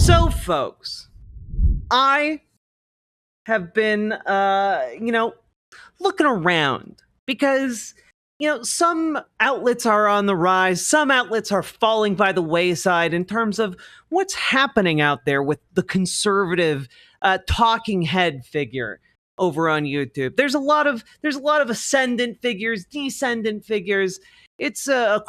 So, folks, I have been, looking around because, some outlets are on the rise, some outlets are falling by the wayside in terms of what's happening out there with the conservative talking head figure over on YouTube. There's a lot of ascendant figures, descendant figures. It's a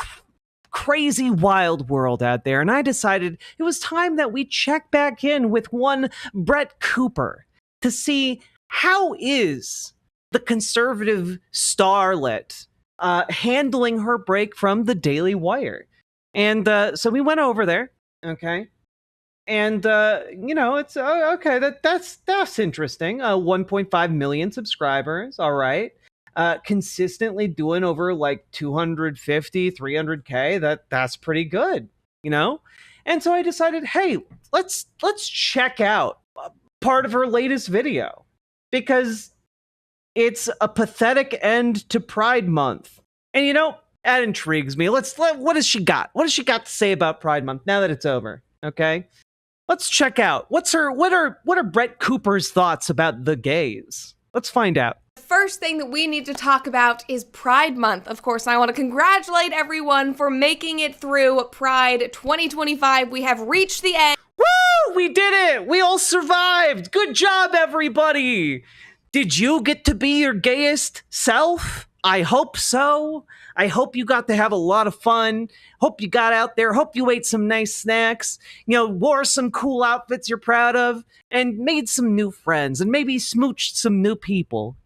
crazy wild world out there, and I decided it was time that we check back in with one Brett Cooper to see how is the conservative starlet handling her break from the Daily Wire. And so we went over there, okay? And it's okay. That's interesting. 1.5 million subscribers. All right. Consistently doing over like 250, 300K. That's pretty good, And so I decided, hey, let's check out part of her latest video because it's a pathetic end to Pride Month, and that intrigues me. What has she got? What has she got to say about Pride Month now that it's over? Okay. Let's check out what are Brett Cooper's thoughts about the gays. Let's find out. The first thing that we need to talk about is Pride Month. Of course, I want to congratulate everyone for making it through Pride 2025. We have reached the end. Woo! We did it! We all survived! Good job, everybody! Did you get to be your gayest self? I hope so. I hope you got to have a lot of fun. Hope you got out there. Hope you ate some nice snacks. Wore some cool outfits you're proud of, and made some new friends, and maybe smooched some new people.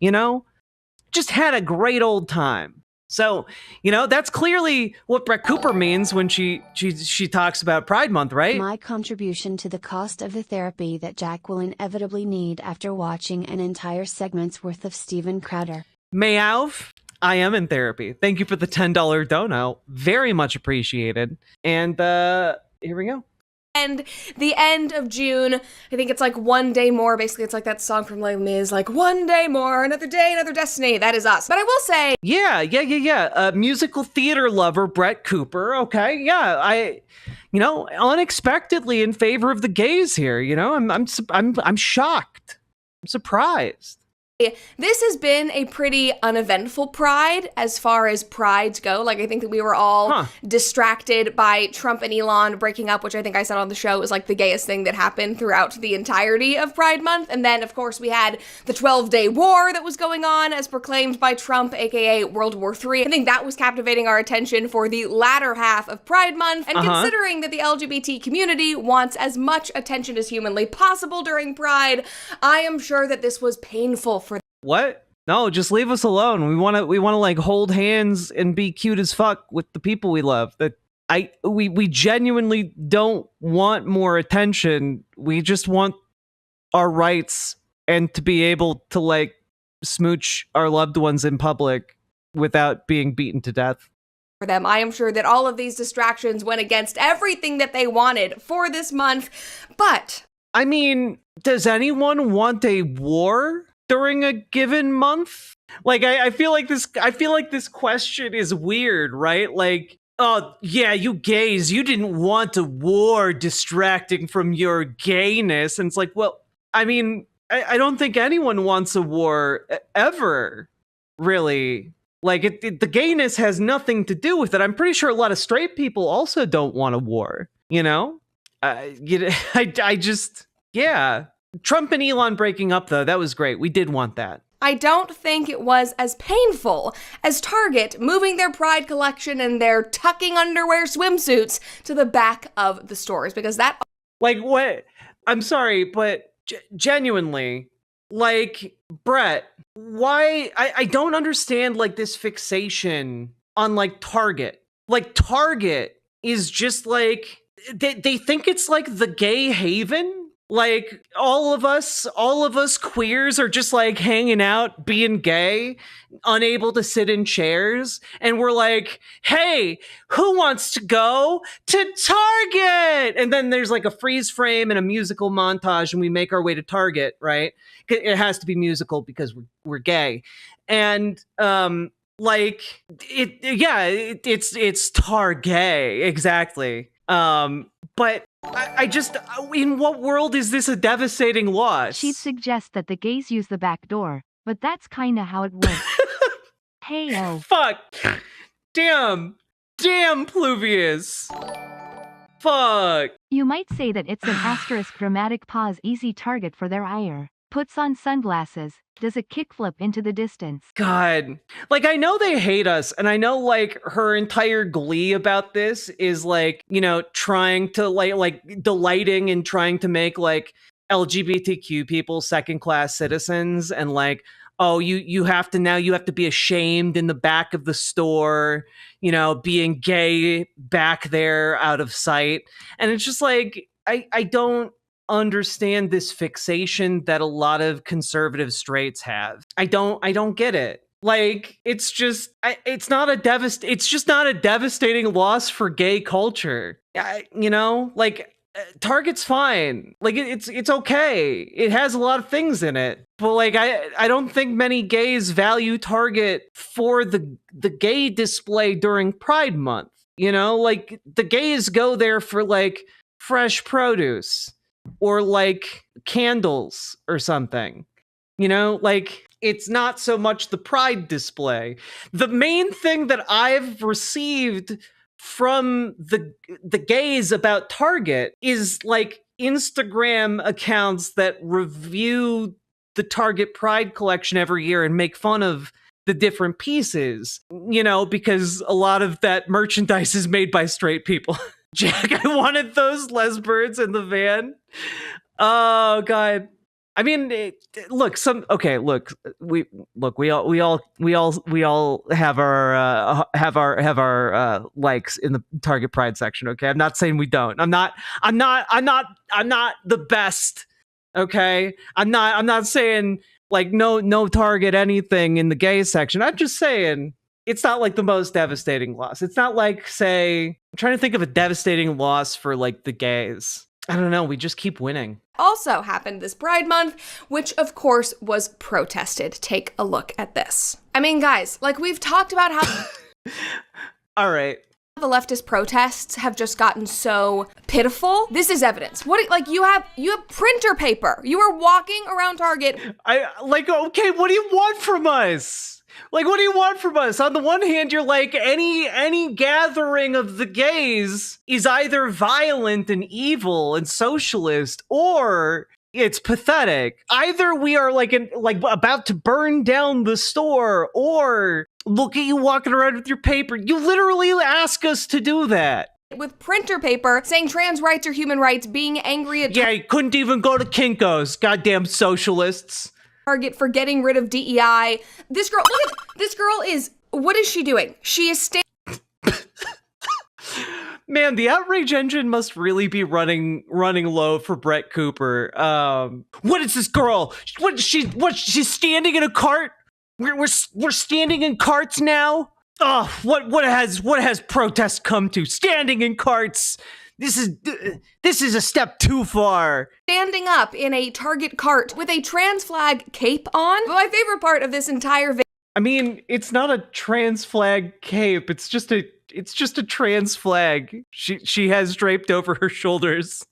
Just had a great old time. So, that's clearly what Brett Cooper means when she talks about Pride Month, right? My contribution to the cost of the therapy that Jack will inevitably need after watching an entire segment's worth of Steven Crowder. Meow. I am in therapy. Thank you for the $10 dono. Very much appreciated. And here we go. And the end of June, I think it's like one day more. Basically, it's like that song from Les Mis, like one day more, another day, another destiny. That is us. But I will say, yeah. Musical theater lover Brett Cooper. Okay, yeah, I, unexpectedly in favor of the gays here. I'm shocked. I'm surprised. this has been a pretty uneventful Pride as far as prides go. Like, I think that we were all distracted by Trump and Elon breaking up, which I think I said on the show was like the gayest thing that happened throughout the entirety of Pride Month. And then, of course, we had the 12-day war that was going on as proclaimed by Trump, aka World War III. I think that was captivating our attention for the latter half of Pride Month. And considering that the LGBT community wants as much attention as humanly possible during Pride, I am sure that this was painful for them. What? No, just leave us alone. We want to like hold hands and be cute as fuck with the people we love. We genuinely don't want more attention. We just want our rights and to be able to like smooch our loved ones in public without being beaten to death. For them, I am sure that all of these distractions went against everything that they wanted for this month. But I mean, does anyone want a war during a given month? Like, I feel like this question is weird, right? Like, oh yeah, you gays, you didn't want a war distracting from your gayness. And it's like, well, I mean, I don't think anyone wants a war ever, really. Like, the gayness has nothing to do with it. I'm pretty sure a lot of straight people also don't want a war, you know? I just, yeah. Trump and Elon breaking up, though, that was great. We did want that. I don't think it was as painful as Target moving their Pride collection and their tucking underwear swimsuits to the back of the stores, because that... Like, what? I'm sorry, but genuinely, like, Brett, why? I don't understand, like, this fixation on, like, Target. Like, Target is just, like, they think it's, like, the gay haven. Like, all of us queers are just like hanging out, being gay, unable to sit in chairs. And we're like, hey, who wants to go to Target? And then there's like a freeze frame and a musical montage and we make our way to Target, right? It has to be musical because we're gay. And, like, it's Target, exactly. But in what world is this a devastating loss? She'd suggest that the gays use the back door, but that's kinda how it works. Hey-o. Fuck. Damn, Pluvius. Fuck. You might say that it's an asterisk dramatic pause easy target for their ire. Puts on sunglasses, does a kickflip into the distance. God. Like, I know they hate us, and I know, like, her entire glee about this is, like, you know, trying to, like delighting in trying to make, like, LGBTQ people second-class citizens, and, like, oh, you have to be ashamed in the back of the store, you know, being gay back there out of sight. And it's just like, I don't understand this fixation that a lot of conservative straights have. I don't get it. Like, it's just not a devastating loss for gay culture. You know, like, Target's fine. Like, it's okay. It has a lot of things in it. But, like, I don't think many gays value Target for the gay display during Pride Month. You know, like, the gays go there for, like, fresh produce or, like, candles or something. You know, like, it's not so much the Pride display. The main thing that I've received from the gays about Target is, like, Instagram accounts that review the Target Pride collection every year and make fun of the different pieces, you know, because a lot of that merchandise is made by straight people. Jack, I wanted those lesbirds in the van. Oh God. I mean, we all have our likes in the Target Pride section. Okay, I'm not saying we don't. I'm not the best. Okay, I'm not saying, like, no Target anything in the gay section. I'm just saying it's not, like, the most devastating loss. It's not like, say, I'm trying to think of a devastating loss for, like, the gays. I don't know, we just keep winning. Also happened this Pride Month, which of course was protested. Take a look at this. I mean, guys, like, we've talked about how all right, the leftist protests have just gotten so pitiful. This is evidence. Like, you have printer paper. You are walking around Target. Okay, what do you want from us? Like, what do you want from us? On the one hand, you're like, any gathering of the gays is either violent and evil and socialist, or it's pathetic. Either we are like about to burn down the store, or look at you walking around with your paper. You literally ask us to do that. With printer paper saying trans rights are human rights, being angry at you couldn't even go to Kinko's. Goddamn socialists. Target for getting rid of DEI. This girl, look at this girl what is she doing? She is Man, the outrage engine must really be running low for Brett Cooper. What is this girl? She's standing in a cart? We're standing in carts now? Oh, what has protest come to? Standing in carts. This is a step too far. Standing up in a Target cart with a trans flag cape on. My favorite part of this entire video. I mean, it's not a trans flag cape. It's just a trans flag. She has draped over her shoulders.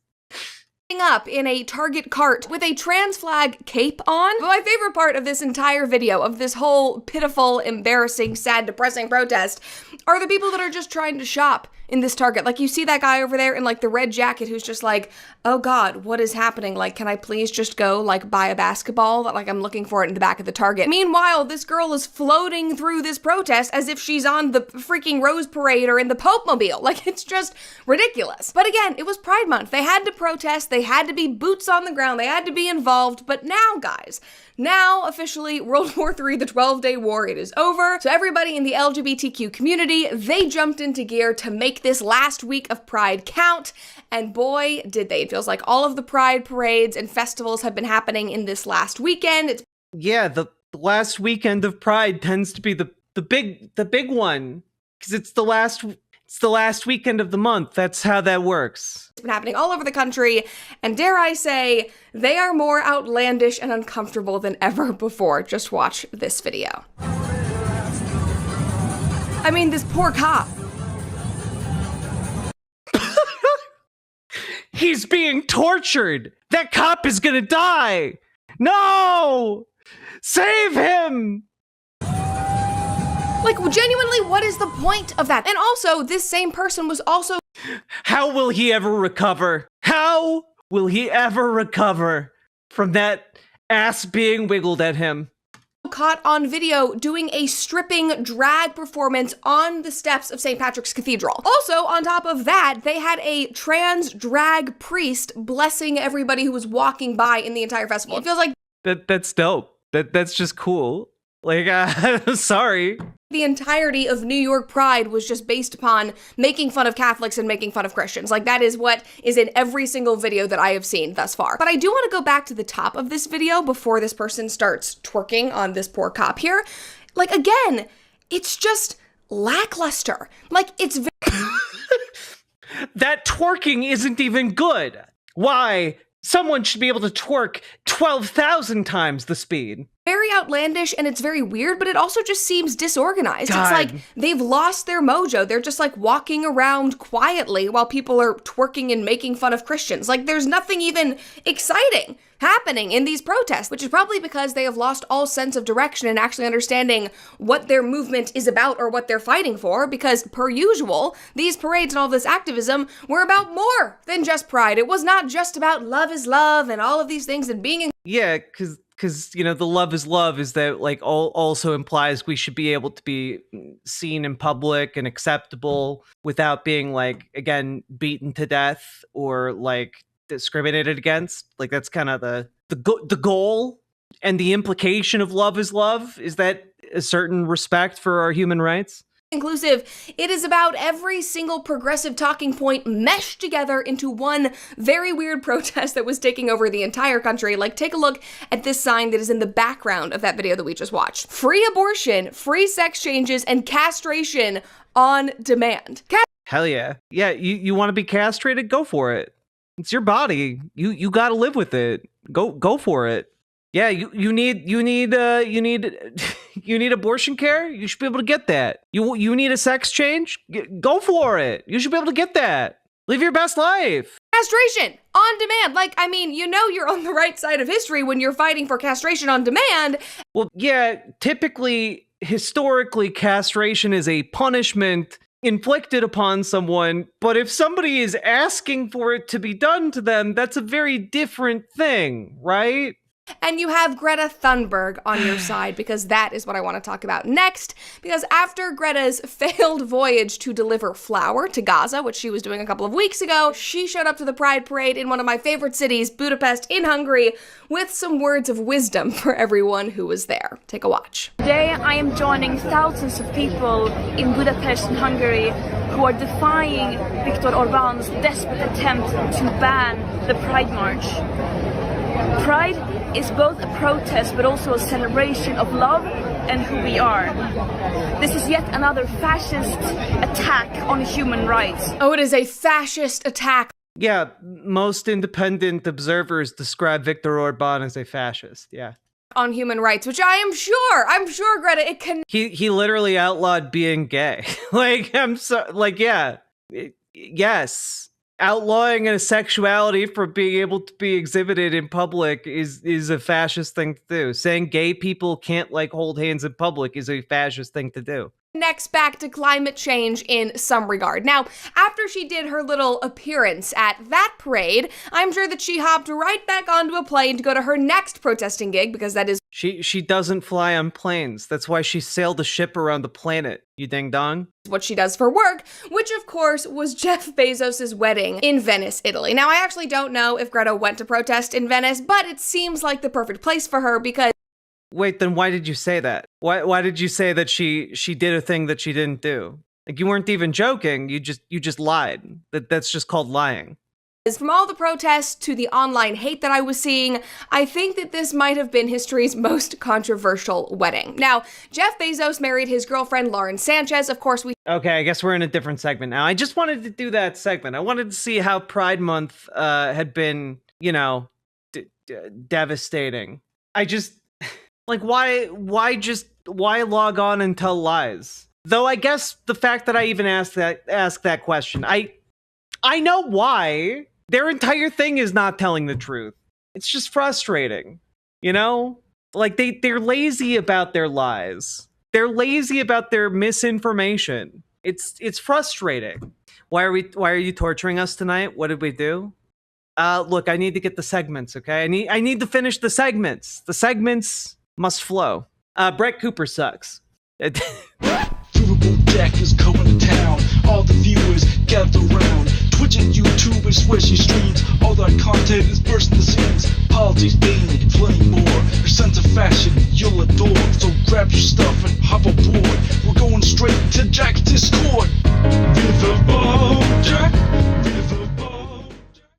Up in a Target cart with a trans flag cape on. My favorite part of this entire video, of this whole pitiful, embarrassing, sad, depressing protest, are the people that are just trying to shop in this Target. Like, you see that guy over there in, like, the red jacket who's just like, oh God, what is happening? Like, can I please just go, like, buy a basketball? Like, I'm looking for it in the back of the Target. Meanwhile, this girl is floating through this protest as if she's on the freaking Rose Parade or in the Pope Mobile. Like, it's just ridiculous. But again, it was Pride Month. They had to protest. They had to be boots on the ground. They had to be involved. But now, guys, now officially World War III, the 12-day war, it is over. So everybody in the LGBTQ community, they jumped into gear to make this last week of Pride count. And boy, did they. It feels like all of the Pride parades and festivals have been happening in this last weekend. The last weekend of Pride tends to be the big one, because it's the last weekend of the month. That's how that works. It's been happening all over the country, and dare I say, they are more outlandish and uncomfortable than ever before. Just watch this video. I mean, this poor cop. He's being tortured. That cop is gonna die. No! Save him! Like, genuinely, what is the point of that? And also, this same person was also... How will he ever recover? How will he ever recover from that ass being wiggled at him? Caught on video doing a stripping drag performance on the steps of St. Patrick's Cathedral. Also, on top of that, they had a trans drag priest blessing everybody who was walking by in the entire festival. It feels like... That's dope. That's just cool. Like, sorry. The entirety of New York Pride was just based upon making fun of Catholics and making fun of Christians. Like, that is what is in every single video that I have seen thus far. But I do want to go back to the top of this video before this person starts twerking on this poor cop here. Like, again, it's just lackluster. Like, it's that twerking isn't even good. Why? Someone should be able to twerk 12,000 times the speed. Very outlandish, and it's very weird, but it also just seems disorganized. God. It's like they've lost their mojo. They're just like walking around quietly while people are twerking and making fun of Christians. Like, there's nothing even exciting happening in these protests, which is probably because they have lost all sense of direction and actually understanding what their movement is about or what they're fighting for, because per usual, these parades and all this activism were about more than just pride. It was not just about love is love and all of these things and being in... Yeah, because you know, the love is that, like, also implies we should be able to be seen in public and acceptable without being, like, again, beaten to death or, like, discriminated against. Like, that's kind of the goal and the implication of love is that a certain respect for our human rights. Inclusive. It is about every single progressive talking point meshed together into one very weird protest that was taking over the entire country. Like, take a look at this sign that is in the background of that video that we just watched. Free abortion, free sex changes, and castration on demand. Hell yeah. Yeah, you want to be castrated? Go for it. It's your body. You got to live with it. Go for it. Yeah, you need abortion care. You should be able to get that. You need a sex change. Go for it. You should be able to get that. Live your best life. Castration on demand. Like, I mean, you know you're on the right side of history when you're fighting for castration on demand. Well, yeah, typically, historically, castration is a punishment inflicted upon someone, but if somebody is asking for it to be done to them, that's a very different thing, right? And you have Greta Thunberg on your side, because that is what I want to talk about next. Because after Greta's failed voyage to deliver flour to Gaza, which she was doing a couple of weeks ago, she showed up to the Pride Parade in one of my favorite cities, Budapest in Hungary, with some words of wisdom for everyone who was there. Take a watch. Today I am joining thousands of people in Budapest in Hungary who are defying Viktor Orban's desperate attempt to ban the Pride March. Pride is both a protest but also a celebration of love and who we are. This is yet another fascist attack on human rights. Oh, it is a fascist attack. Yeah, most independent observers describe Viktor Orban as a fascist, yeah. On human rights, which I'm sure, Greta, it can... He literally outlawed being gay. Yes. Outlawing a sexuality from being able to be exhibited in public is a fascist thing to do. Saying gay people can't, like, hold hands in public is a fascist thing to do. Next, back to climate change in some regard. Now, after she did her little appearance at that parade, I'm sure that she hopped right back onto a plane to go to her next protesting gig, because that is... She doesn't fly on planes. That's why she sailed a ship around the planet, you ding-dong. What she does for work, which of course was Jeff Bezos' wedding in Venice, Italy. Now, I actually don't know if Greta went to protest in Venice, but it seems like the perfect place for her because... Wait, then why did you say that? Why did you say that she did a thing that she didn't do? Like, you weren't even joking. You just lied. That's just called lying. From all the protests to the online hate that I was seeing, I think that this might have been history's most controversial wedding. Now, Jeff Bezos married his girlfriend Lauren Sanchez. Of course, Okay, I guess we're in a different segment now. I just wanted to do that segment. I wanted to see how Pride Month had been, devastating. I just... Like, why log on and tell lies? Though I guess the fact that I even asked that question, I know why. Their entire thing is not telling the truth. It's just frustrating, you know? Like they're lazy about their lies. They're lazy about their misinformation. It's frustrating. Why are you torturing us tonight? What did we do? Look, I need to get the segments, okay? I need to finish the segments. The segments must flow. Brett Cooper sucks. Riverboat Jack is coming to town. All the viewers gather round. Twitch and YouTube and switching streams. All that content is bursting the seams. Politics, being flame more. Your sense of fashion you'll adore. So grab your stuff